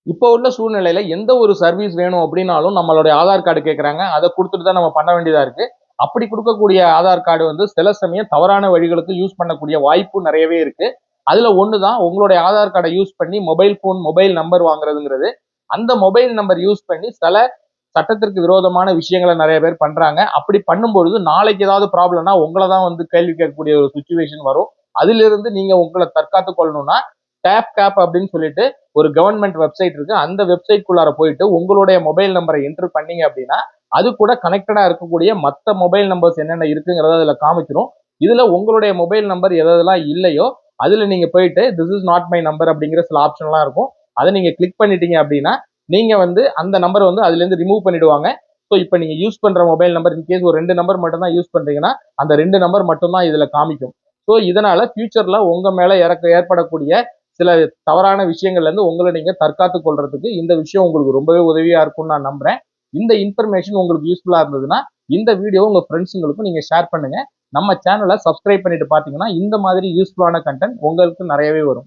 இப்போ உள்ள சூழ்நிலையில எந்த ஒரு சர்வீஸ் வேணும் அப்படின்னாலும் நம்மளுடைய ஆதார் கார்டு கேட்கறாங்க. அதை கொடுத்துட்டு தான் நம்ம பண்ண வேண்டியதா இருக்கு. அப்படி கொடுக்கக்கூடிய ஆதார் கார்டு வந்து சில சமயம் தவறான வழிகளுக்கு யூஸ் பண்ணக்கூடிய வாய்ப்பு நிறையவே இருக்கு. அதுல ஒண்ணுதான் உங்களுடைய ஆதார் கார்டை யூஸ் பண்ணி மொபைல் நம்பர் வாங்குறதுங்கிறது. அந்த மொபைல் நம்பர் யூஸ் பண்ணி சில சட்டத்திற்கு விரோதமான விஷயங்களை நிறைய பேர் பண்றாங்க. அப்படி பண்ணும்பொழுது நாளைக்கு ஏதாவது ப்ராப்ளம்னா உங்களை தான் வந்து கேள்வி கேட்கக்கூடிய ஒரு சுச்சுவேஷன் வரும். அதிலிருந்து நீங்க உங்களை தற்காத்துக் கொள்ளணும்னா டேப் கேப் அப்படின்னு சொல்லிட்டு ஒரு கவர்மெண்ட் வெப்சைட் இருக்கு. அந்த வெப்சைட்குள்ளார போயிட்டு உங்களுடைய மொபைல் நம்பரை என்டர் பண்ணீங்க அப்படின்னா அது கூட கனெக்டடா இருக்கக்கூடிய மத்த மொபைல் நம்பர்ஸ் என்னென்ன இருக்குங்கிறத அதுல காமிச்சிரும். இதுல உங்களுடைய மொபைல் நம்பர் எதெல்லாம் இல்லையோ அதுல நீங்க போயிட்டு this is not my number அப்படிங்கிற சில ஆப்ஷன்லாம் இருக்கும். அதை நீங்க கிளிக் பண்ணிட்டீங்க அப்படின்னா நீங்க வந்து அந்த நம்பரை வந்து அதுல இருந்து ரிமூவ் பண்ணிடுவாங்க. ஸோ இப்போ நீங்க யூஸ் பண்ற மொபைல் நம்பர் இன்கேஸ் ஒரு 2 நம்பர் மட்டும் தான் யூஸ் பண்றீங்கன்னா அந்த 2 நம்பர் மட்டும் தான் இதுல காமிக்கும். ஸோ இதனால ஃபியூச்சர்ல உங்க மேல ஏற்படக்கூடிய சில தவறான விஷயங்கள்ல இருந்து உங்களை நீங்க தற்காத்துக் கொள்றதுக்கு இந்த விஷயம் உங்களுக்கு ரொம்பவே உதவியா இருக்கும்னு நான் நம்புறேன். இந்த இன்ஃபர்மேஷன் உங்களுக்கு யூஸ்ஃபுல்லா இருந்ததுன்னா இந்த வீடியோ உங்க ஃப்ரெண்ட்ஸுங்களுக்கும் நீங்க ஷேர் பண்ணுங்க. நம்ம சேனலை சப்ஸ்கிரைப் பண்ணிட்டு பாத்தீங்கன்னா இந்த மாதிரி யூஸ்ஃபுல்லான கண்டென்ட் உங்களுக்கு நிறையவே வரும்.